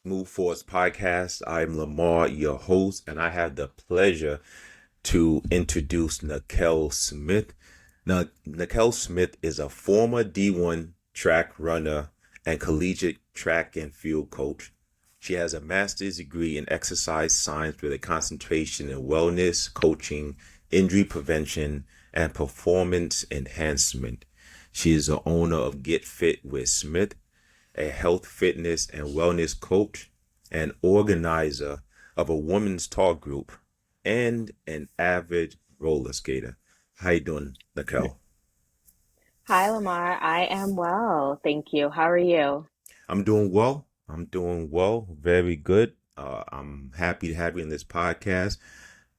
Move Forward's podcast. I'm Lamar, your host, and I have the pleasure to introduce Nickelle Smith. Now, Nickelle Smith is a former D1 track runner and collegiate track and field coach. She has a master's degree in exercise science with a concentration in wellness, coaching, injury prevention, and performance enhancement. She is the owner of Get Fit with Smith, a health, fitness, and wellness coach and organizer of a women's talk group, and an avid roller skater. How you doing, Nickelle? Hi, Lamar. I am well. Thank you. How are you? I'm doing well. I'm doing well. Very good. I'm happy to have you in this podcast.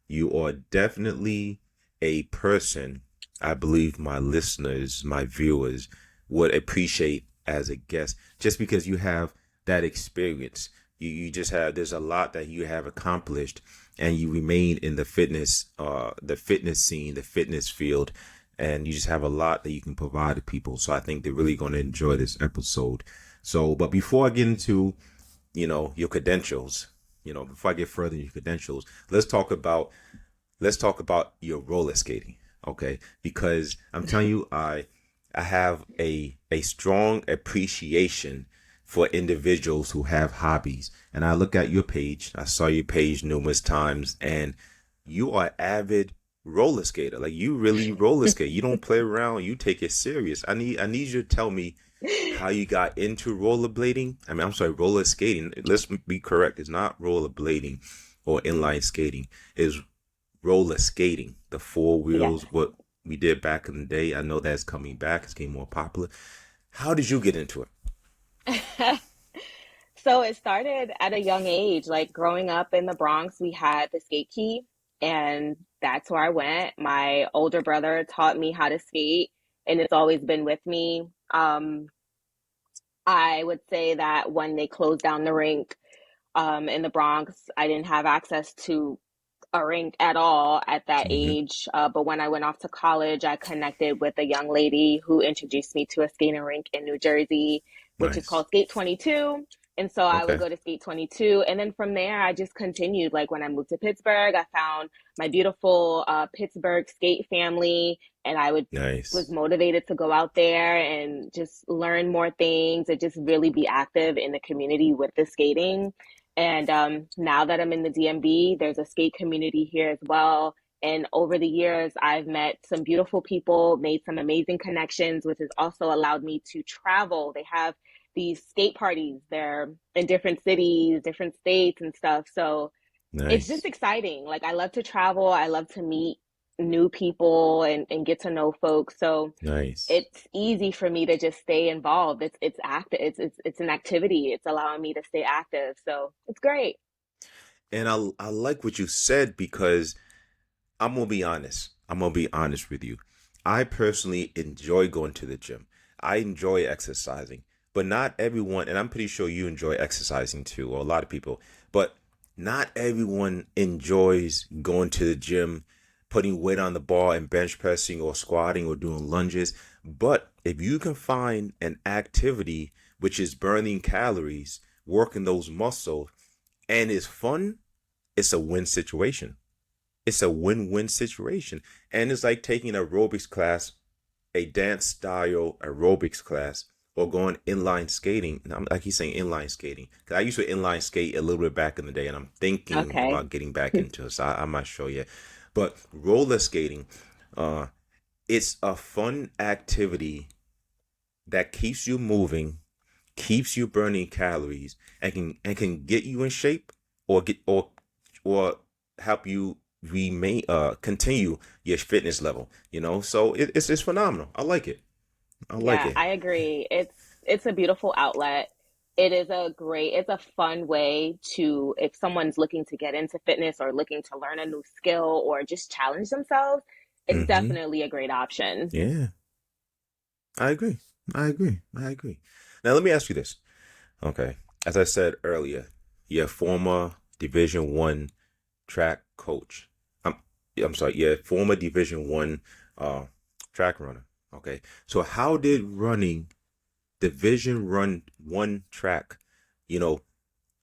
You are definitely a person I believe my listeners, my viewers would appreciate as a guest just because you have that experience. You just have, there's a lot that you have accomplished and you remain in the fitness scene, the fitness field, and you just have a lot that you can provide to people. So I think they're really going to enjoy this episode. So, but before I get into, your credentials, before I get further in your credentials, let's talk about your roller skating, okay? Because I'm telling you, I have a strong appreciation for individuals who have hobbies. And I look at your page, I saw your page numerous times, and you are avid roller skater. Like you really roller skate. You don't play around, you take it serious. I need you to tell me how you got into rollerblading. I mean, I'm sorry, roller skating. Let's be correct. It's not rollerblading or inline skating. It's roller skating, the four Yes. wheels, what we did back in the day. I know that's coming back. It's getting more popular. How did you get into it? So it started at a young age. Like growing up in the Bronx, we had the skate key, and that's where I went. My older brother taught me how to skate, and it's always been with me. I would say that when they closed down the rink, in the Bronx, I didn't have access to a rink at all at that Hmm. age. But when I went off to college, I connected with a young lady who introduced me to a skating rink in New Jersey, which is Nice. called Skate 22. And so I would Okay. go to Skate 22. And then from there, I just continued. Like when I moved to Pittsburgh, I found my beautiful Pittsburgh skate family. And was Nice. motivated to go out there and just learn more things and just really be active in the community with the skating. And now that I'm in the DMV, there's a skate community here as well. And over the years, I've met some beautiful people, made some amazing connections, which has also allowed me to travel. They have these skate parties. They're in different cities, different states, and stuff. So it's just Nice. exciting. Like I love to travel. I love to meet new people and get to know folks. So Nice. it's easy for me to just stay involved. It's active. It's an activity. It's allowing me to stay active. So it's great. And I like what you said because I'm gonna be honest. I'm gonna be honest with you. I personally enjoy going to the gym. I enjoy exercising, but not everyone, and I'm pretty sure you enjoy exercising too, or a lot of people, but not everyone enjoys going to the gym, putting weight on the bar and bench pressing or squatting or doing lunges. But if you can find an activity which is burning calories, working those muscles, and is fun, it's a win situation. It's a win-win situation. And it's like taking an aerobics class, a dance style aerobics class, or going inline skating. And I'm like he's saying inline skating. Cause I used to inline skate a little bit back in the day and I'm thinking Okay. about getting back into it. So I'm not sure yet. But roller skating, uh, it's a fun activity that keeps you moving, keeps you burning calories, and can get you in shape or get or help you remain continue your fitness level. So it's phenomenal. I like it. I like Yeah, it. I agree. It's a beautiful outlet. It's a fun way to, if someone's looking to get into fitness or looking to learn a new skill or just challenge themselves, it's Mm-hmm. definitely a great option. Yeah, I agree. I agree. I agree. Now let me ask you this. Okay, as I said earlier, you're a former Division 1 track coach. I'm I'm sorry, you're a former Division 1 track runner. Okay, so how did running Division Run 1 track, you know,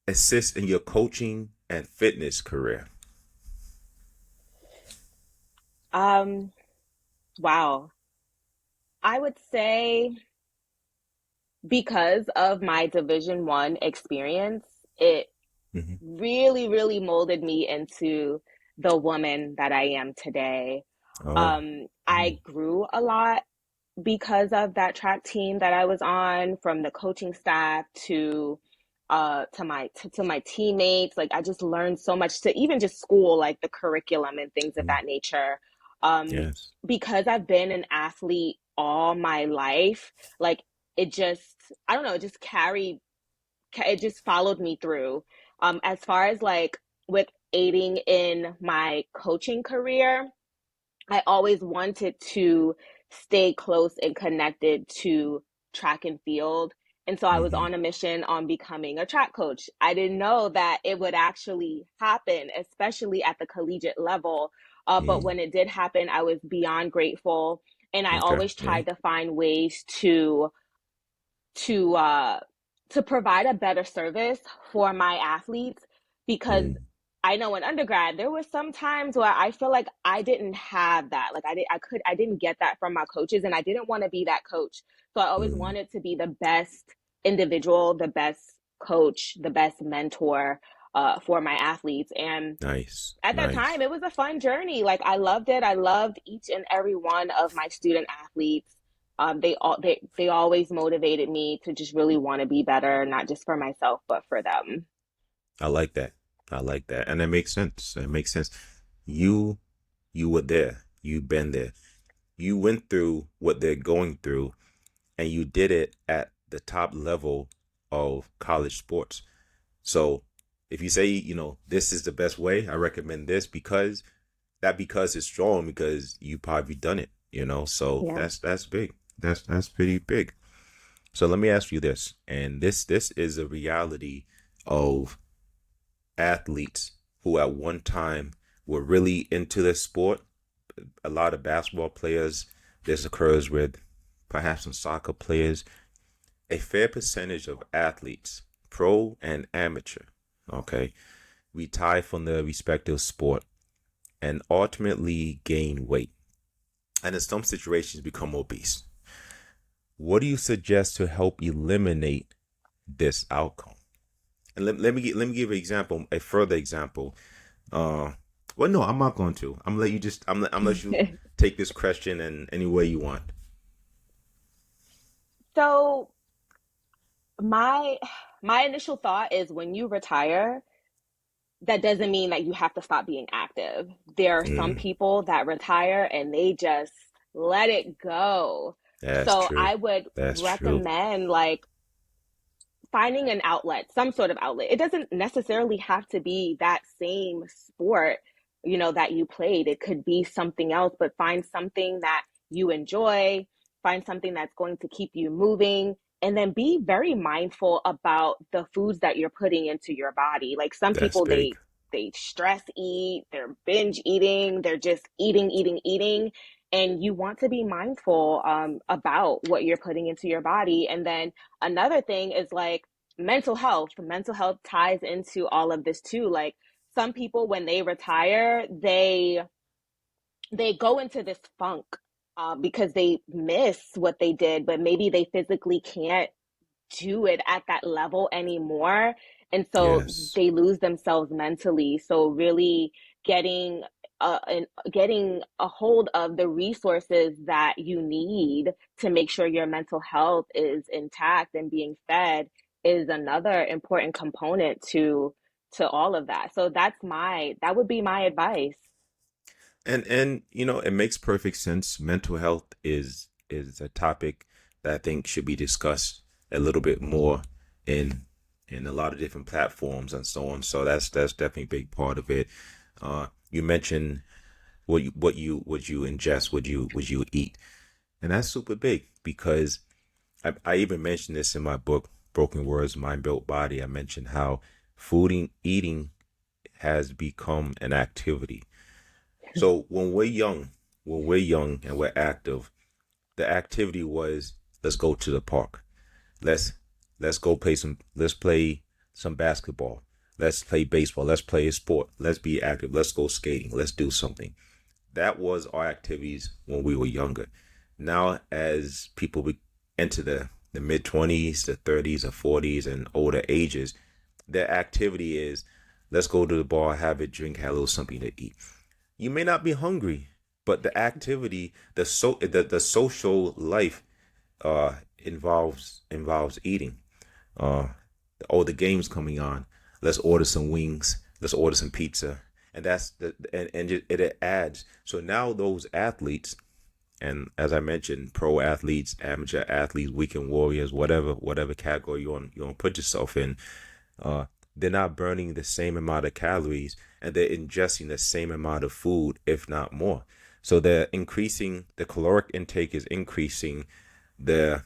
assist in your coaching and fitness career? Um, wow. I would say because of my Division 1 experience, it Hmm. really, really molded me into the woman that I am today. Oh. I grew a lot because of that track team that I was on, from the coaching staff to my teammates. Like, I just learned so much, to even just school, like the curriculum and things of Mm. that nature. Um, Yes. because I've been an athlete all my life, like it just, I don't know, it just followed me through. As far as like with aiding in my coaching career, I always wanted to stay close and connected to track and field. And so I was Hmm. on a mission on becoming a track coach. I didn't know that it would actually happen, especially at the collegiate level. But Mm. when it did happen, I was beyond grateful. And I Okay. always Yeah. tried to find ways to uh to provide a better service for my athletes, because Mm. I know in undergrad there was some times where I feel like I didn't have that. Like I didn't get that from my coaches, and I didn't want to be that coach. So I always Mm. wanted to be the best individual, the best coach, the best mentor for my athletes. And Nice. at that Nice. time, it was a fun journey. Like, I loved it. I loved each and every one of my student athletes. They always motivated me to just really want to be better, not just for myself but for them. I like that. I like that. And it makes sense. It makes sense. You you were there. You've been there. You went through what they're going through and you did it at the top level of college sports. So if you say, this is the best way, I recommend this because is strong because you probably done it. So Yeah. that's big. That's pretty big. So let me ask you this, and this is a reality of athletes who at one time were really into the sport. A lot of basketball players, this occurs with perhaps some soccer players. A fair percentage of athletes, pro and amateur, okay, retire from their respective sport and ultimately gain weight, and in some situations become obese. What do you suggest to help eliminate this outcome? And let me give an example, a further example. Uh, well, no, I'm not going to. I'm gonna let you just. I'm let you take this question in any way you want. So my my initial thought is, when you retire, that doesn't mean that you have to stop being active. There are some Mm, people that retire and they just let it go. that's So true. I would That's true. recommend, like, finding an outlet, some sort of outlet. It doesn't necessarily have to be that same sport, that you played. It could be something else, but find something that you enjoy, find something that's going to keep you moving, and then be very mindful about the foods that you're putting into your body. Like, some That's people, big. they stress eat, they're binge eating, they're just eating, eating, eating. And you want to be mindful about what you're putting into your body. And then another thing is, like, mental health ties into all of this too. Like, some people, when they retire, they go into this funk because they miss what they did, but maybe they physically can't do it at that level anymore. And so Yes. they lose themselves mentally. So really getting getting a hold of the resources that you need to make sure your mental health is intact and being fed is another important component to all of that. So that would be my advice. And it makes perfect sense. Mental health is a topic that I think should be discussed a little bit more in in a lot of different platforms and so on. So that's definitely a big part of it. You mentioned what you ingest, what you eat, and that's super big because I even mentioned this in my book, Broken Words, Mind Built Body. I mentioned how eating has become an activity. So when we're young and we're active, the activity was let's go to the park. Let's let's go play some basketball. Let's play baseball. Let's play a sport. Let's be active. Let's go skating. Let's do something. That was our activities when we were younger. Now, as people enter the mid 20s, the 30s, or 40s, and older ages, their activity is let's go to the bar, have a drink, have a little something to eat. You may not be hungry, but the activity, the social life involves eating. Uh, the game's coming on. Let's order some wings. Let's order some pizza, and it adds. So now those athletes, and as I mentioned, pro athletes, amateur athletes, weekend warriors, whatever category you want to put yourself in, uh, they're not burning the same amount of calories, and they're ingesting the same amount of food, if not more. So they're increasing, the caloric intake is increasing, the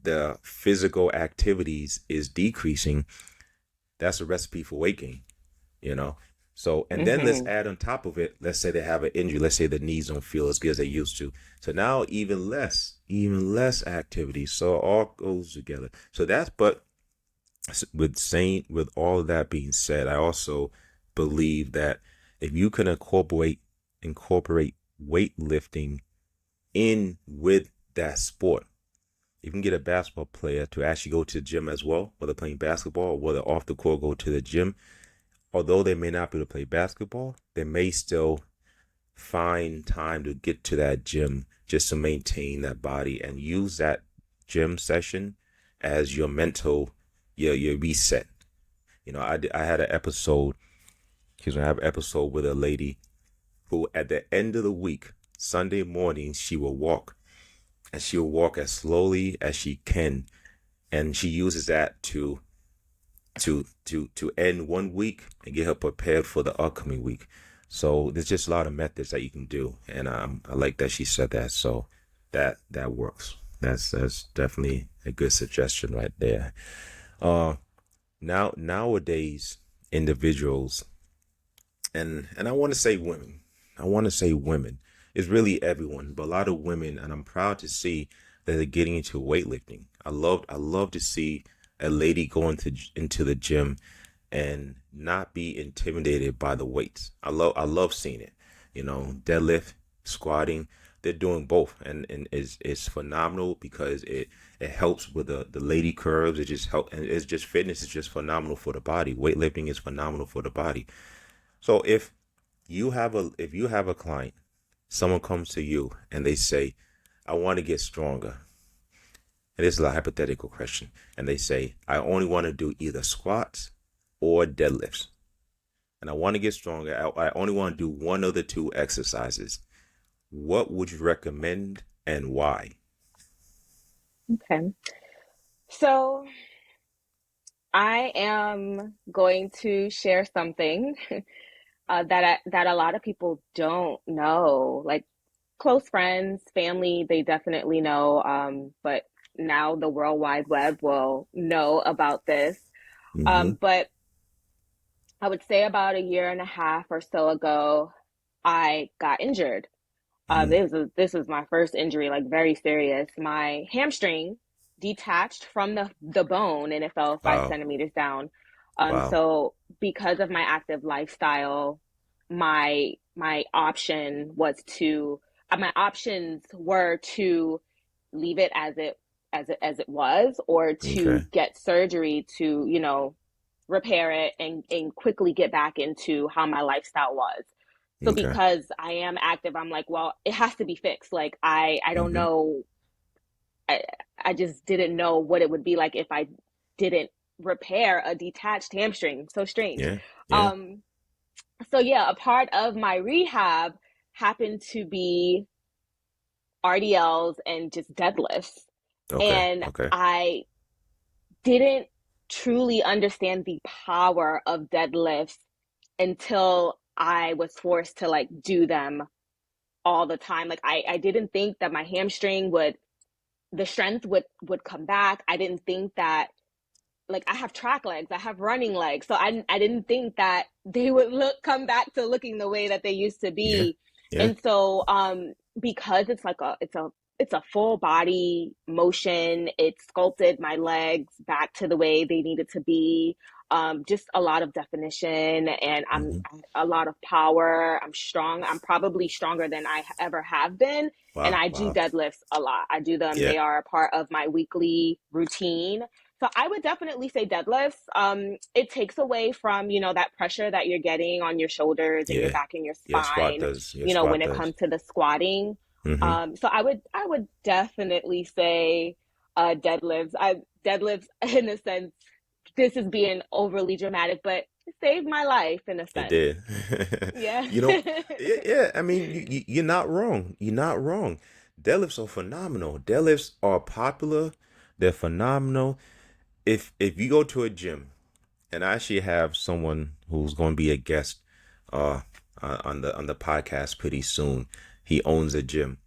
the physical activities is decreasing. That's a recipe for weight gain, you know. So, and then let's Hmm. add on top of it, let's say they have an injury, let's say the knees don't feel as good as they used to. So now even less activity. So it all goes together. So that's, but with all of that being said, I also believe that if you can incorporate weightlifting in with that sport, you can get a basketball player to actually go to the gym as well, whether playing basketball or whether off the court go to the gym. Although they may not be able to play basketball, they may still find time to get to that gym just to maintain that body and use that gym session as your mental, your reset. I had an episode. Excuse me, I have an episode with a lady who, at the end of the week, Sunday morning, she will walk, and she will walk as slowly as she can, and she uses that to end one week and get her prepared for the upcoming week. So there's just a lot of methods that you can do, and I like that she said that. So that works. That's definitely a good suggestion right there. Uh, nowadays individuals, and I want to say women. I want to say women. It's really everyone, but a lot of women, and I'm proud to see that they're getting into weightlifting. I love to see a lady go into the gym and not be intimidated by the weights. I love seeing it. Deadlift, squatting, they're doing both, and it's phenomenal because it helps with the lady curves. It just help, and it's just fitness is just phenomenal for the body. Weightlifting is phenomenal for the body. So if you have a client, someone comes to you and they say, I want to get stronger. And this is a hypothetical question. And they say, I only want to do either squats or deadlifts. And I want to get stronger. I only want to do one of the two exercises. What would you recommend and why? Okay. So I am going to share something that a lot of people don't know. Like close friends, family, they definitely know. But now the World Wide Web will know about this. Mm-hmm. But I would say about a year and a half or so ago, I got injured. Mm-hmm. This was my first injury, like very serious. My hamstring detached from the bone and it fell five Wow. centimeters down. Wow. So because of my active lifestyle, my option was to my options were to leave it as it was, or Okay. to get surgery to repair it and quickly get back into how my lifestyle was. So Okay. because I am active, I'm like, well, it has to be fixed. Like I don't Mm-hmm. know. I, I just didn't know what it would be like if I didn't repair a detached hamstring. So strange. Yeah. Yeah. Um, so yeah, a part of my rehab happened to be RDLs and just deadlifts. Okay. And Okay. I didn't truly understand the power of deadlifts until I was forced to like do them all the time. Like I didn't think that my hamstring would the strength would come back. I didn't think that, like, I have track legs, I have running legs. So I didn't think that they would come back to looking the way that they used to Yeah. be. Yeah. And so because it's a full body motion, it sculpted my legs back to the way they needed to be. just a lot of definition, and I'm Hmm. a lot of power. I'm strong. I'm probably stronger than I ever have been. And Wow, I do wow. deadlifts a lot. I do them. Yeah, They are a part of my weekly routine. So I would definitely say deadlifts. It takes away from, that pressure that you're getting on your shoulders and your yeah. back and your Your squat spine, does. Your squat when it does. comes to the squatting. Hmm. So I would definitely say deadlifts. I deadlifts in a sense, this is being overly dramatic, but it saved my life in a It sense. did. Yeah. You know, yeah, yeah. I mean, you're not wrong. You're not wrong. Deadlifts are phenomenal. Deadlifts are popular. They're phenomenal. If you go to a gym, and I actually have someone who's going to be a guest uh on the podcast pretty soon. He owns a gym,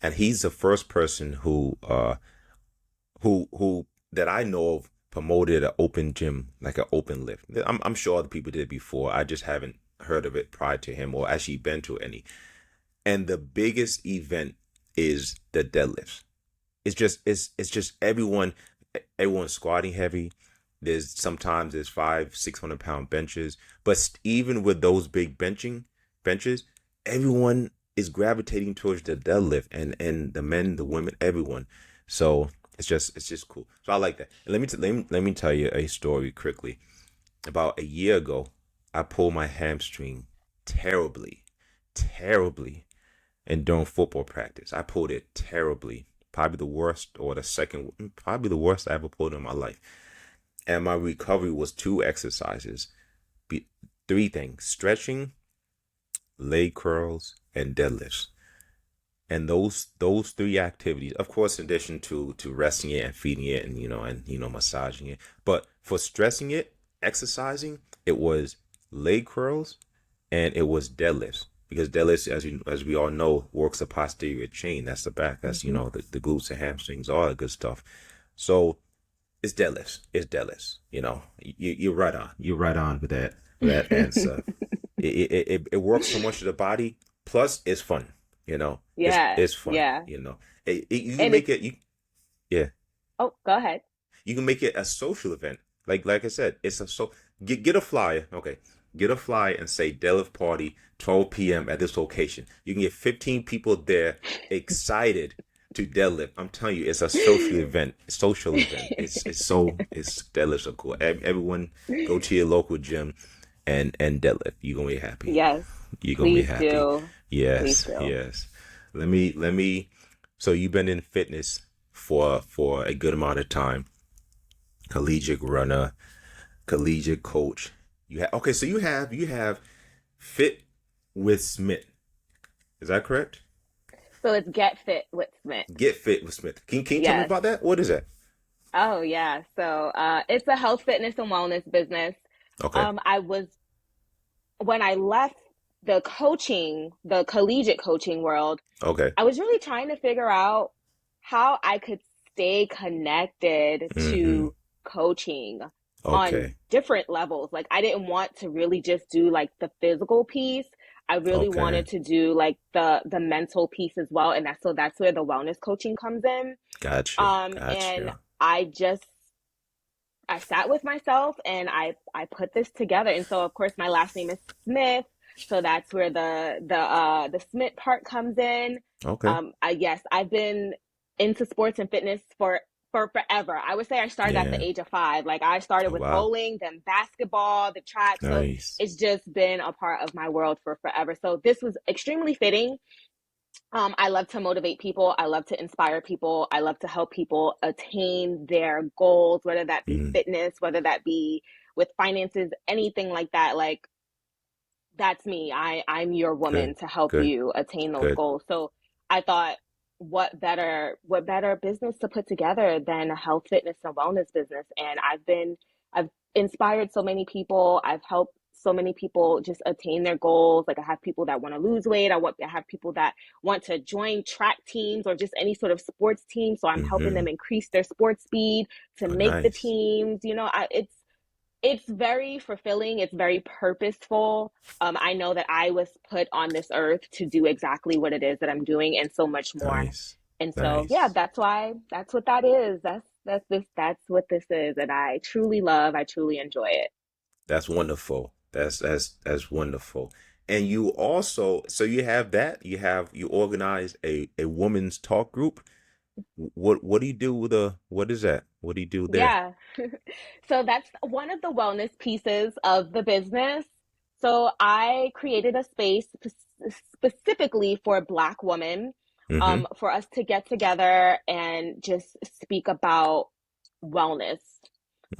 and he's the first person who that I know of promoted an open gym, like an open lift. I'm sure other people did it before. I just haven't heard of it prior to him or actually been to any. And the biggest event is the deadlifts. It's just everyone's squatting heavy. There's 500-600 pound benches, but even with those big benches, everyone is gravitating towards the deadlift, and the men, the women, everyone. So it's just cool. So I like that. And let me tell you a story quickly. About a year ago, I pulled my hamstring terribly, terribly, and during football practice. I pulled it terribly. Probably the worst, or the second, probably the worst I ever pulled in my life. And my recovery was two exercises, three things: stretching, leg curls, and deadlifts. And those three activities, of course, in addition to resting it and feeding it, and massaging it. But for stressing it, exercising, it was leg curls and it was deadlifts, because deadlifts, as we all know, works the posterior chain. That's the back. That's Hmm. the glutes and hamstrings, all that good stuff. So it's deadlifts. It's deadlifts. You're right on. You're right on with that answer. It works so much of the body. Plus, it's fun. It's Yeah, it's fun. yeah. You can And make it's, it. Yeah, oh, go ahead. you can make it a social event. Like I said, it's a so get a flyer. Okay, get a flyer and say deadlift party 12 p.m. at this location. You can get 15 people there excited to deadlift. I'm telling you, it's a social event. Social event. It's deadlifts are cool. Everyone go to your local gym and deadlift. You're gonna be happy. Yes, You're gonna be please happy. do. Please Yes, do. yes. Let me. So you've been in fitness for a good amount of time. Collegiate runner, collegiate coach. You have okay. So you have fit with Smith. Is that correct? So it's Get Fit with Smith. Get fit with Smith. Can you tell me Yes. about that? What is that? Oh, yeah. So it's a health, fitness, and wellness business. Okay. I was When I left the collegiate coaching world, Okay. I was really trying to figure out how I could stay connected Mm-hmm. to coaching on Okay. different levels. Like, I didn't want to really just do like the physical piece. I really Okay. wanted to do like the mental piece as well. And that's where the wellness coaching comes in. Gotcha. And Gotcha. I just I sat with myself and I put this together. And so of course my last name is Smith, so that's where the Smith part comes in. Okay. Yes, I've been into sports and fitness for forever. I would say I started at the Yeah. age of 5. Like, I started Oh, with wow. bowling, then basketball, the track. So Nice. it's just been a part of my world for forever. So this was extremely fitting. I love to motivate people. I love to inspire people. I love to help people attain their goals, whether that be Mm, fitness, whether that be with finances, anything like that. Like, that's me. I'm your good. woman to help Good. you attain those Good. goals. So I thought, what better business to put together than a health, fitness, and wellness business? And I've inspired so many people. I've helped so many people just attain their goals. Like, I have people that want to lose weight. I have people that want to join track teams or just any sort of sports team. So I'm helping Mm-hmm. them increase their sports speed to Oh, make the nice. teams. It's very fulfilling. It's very purposeful. I know that I was put on this earth to do exactly what it is that I'm doing and so much more. Nice. And so, yeah, Nice. that's what that is. That's what this is. And I truly enjoy it. That's wonderful. That's wonderful. And you also, so you have that. You organize a women's talk group. What do you do with a what is that? What do you do there? Yeah. So that's one of the wellness pieces of the business. So I created a space specifically for Black women, Mm-hmm. for us to get together and just speak about wellness.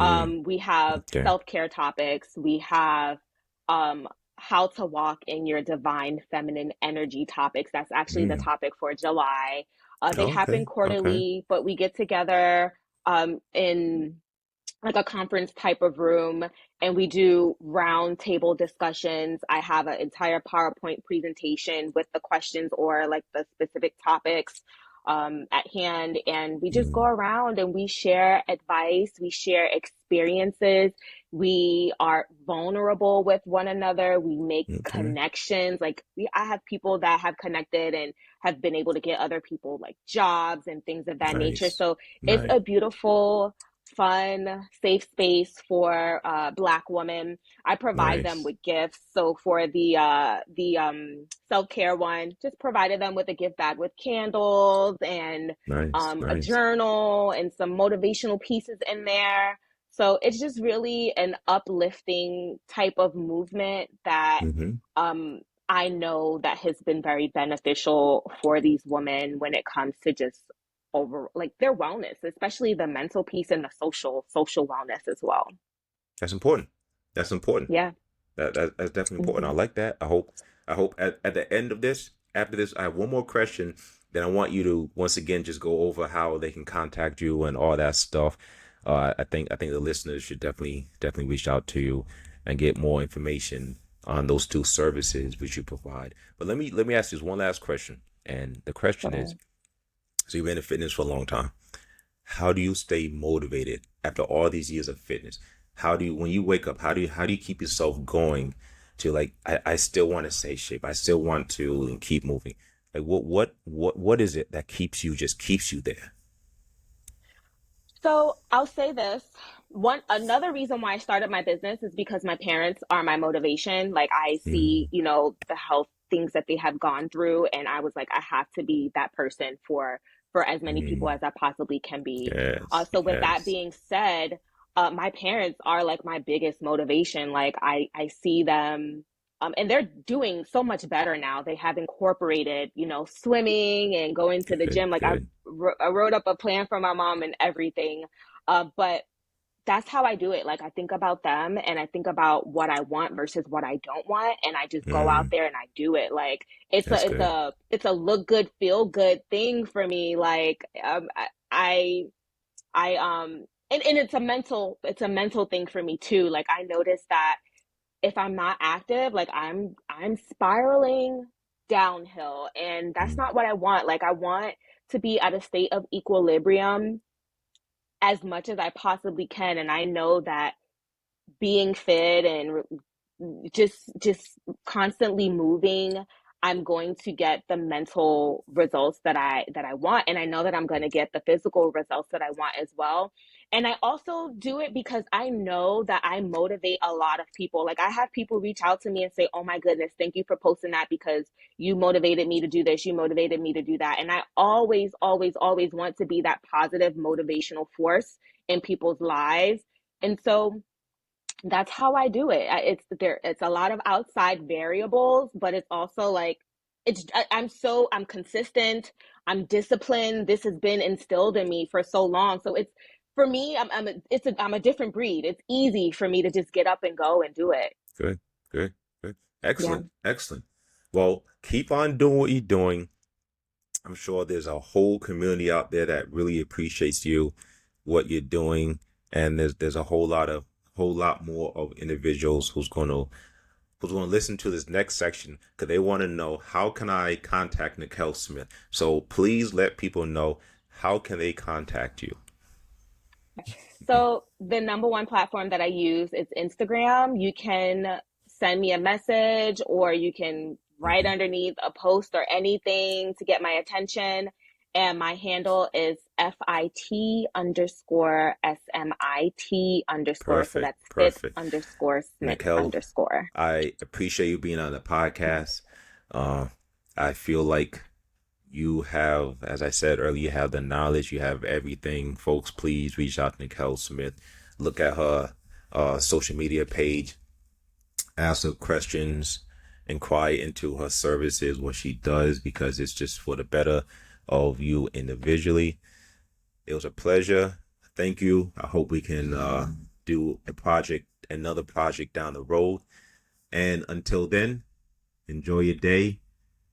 Mm. We have Okay. self-care topics. We have um, how to walk in your divine feminine energy topics. That's actually the Mm. topic for July. They happen Okay. Okay. quarterly, but we get together in like a conference type of room, and we do round table discussions. I have an entire PowerPoint presentation with the questions or like the specific topics at hand, and we just go Mm. around and we share advice, we share experiences, we are vulnerable with one another, we make Okay. connections. Like I have people that have connected and have been able to get other people like jobs and things of that nature. Nice. So it's Nice. a beautiful, fun, safe space for Black women. I provide them Nice. with gifts. So for the self care one, just provided them with a gift bag with candles and Nice. a Nice. journal and some motivational pieces in there. So it's just really an uplifting type of movement that Mm-hmm. um, I know that has been very beneficial for these women when it comes to just over like their wellness, especially the mental piece and the social wellness as well. That's important. That's important. Yeah. That's definitely important. I Hmm. like that. I hope at the end of this, after this, I have one more question. Then I want you to once again just go over how they can contact you and all that stuff. I think the listeners should definitely reach out to you and get more information on those two services which you provide. But let me ask you this one last question. And the question is, So so you've been in fitness for a long time. How do you stay motivated after all these years of fitness? How do you, when you wake up, how do you keep yourself going to like, I still want to stay shape. I still want to keep moving. Like what is it that keeps you there? So I'll say this. One another reason why I started my business is because my parents are my motivation. Like I see, Mm, the health things that they have gone through, and I was like, I have to be that person for as many people mm, as I possibly can be. yes, So with that yes. being said, my parents are like my biggest motivation. Like I see them, and they're doing so much better now. They have incorporated, swimming and going to the Good, gym. Like good. I wrote up a plan for my mom and everything. But that's how I do it. Like I think about them and I think about what I want versus what I don't want, and I just go out Mm, there and I do it. Like it's that's a it's good. a it's a look good, feel good thing for me. Like and it's a mental thing for me too. Like I notice that if I'm not active, like I'm spiraling downhill, and that's Mm, not what I want. Like I want to be at a state of equilibrium as much as I possibly can, and I know that being fit and just constantly moving, I'm going to get the mental results that I want, and I know that I'm going to get the physical results that I want as well. And I also do it because I know that I motivate a lot of people. Like I have people reach out to me and say, "Oh my goodness, thank you for posting that because you motivated me to do this, you motivated me to do that." And I always always want to be that positive motivational force in people's lives. And so that's how I do it. It's a lot of outside variables, but it's also like I'm consistent, I'm disciplined. This has been instilled in me for so long. So it's for me, I'm a different breed. It's easy for me to just get up and go and do it. good, good, good. Yeah. Excellent, excellent. Well, keep on doing what you're doing. I'm sure there's a whole community out there that really appreciates you, what you're doing, and there's a whole lot more of individuals who's gonna listen to this next section because they want to know how can I contact Nickelle Smith. So please let people know how can they contact you. So the number one platform that I use is Instagram. You can send me a message or you can write Mhm. underneath a post or anything to get my attention. And my handle is FIT_SMIT_. So Perfect. that's fit Perfect. underscore Smith Nickelle, underscore. I appreciate you being on the podcast. Uh, I feel like you have, as I said earlier, you have the knowledge, you have everything. Folks, please reach out to Nickelle Smith. Look at her social media page, ask her questions, inquire into her services, what she does, because it's just for the better of you individually. It was a pleasure. Thank you. I hope we can do another project down the road. And until then, enjoy your day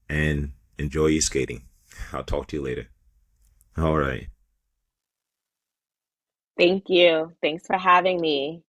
and enjoy your skating. I'll talk to you later. All right. Thank you. Thanks for having me.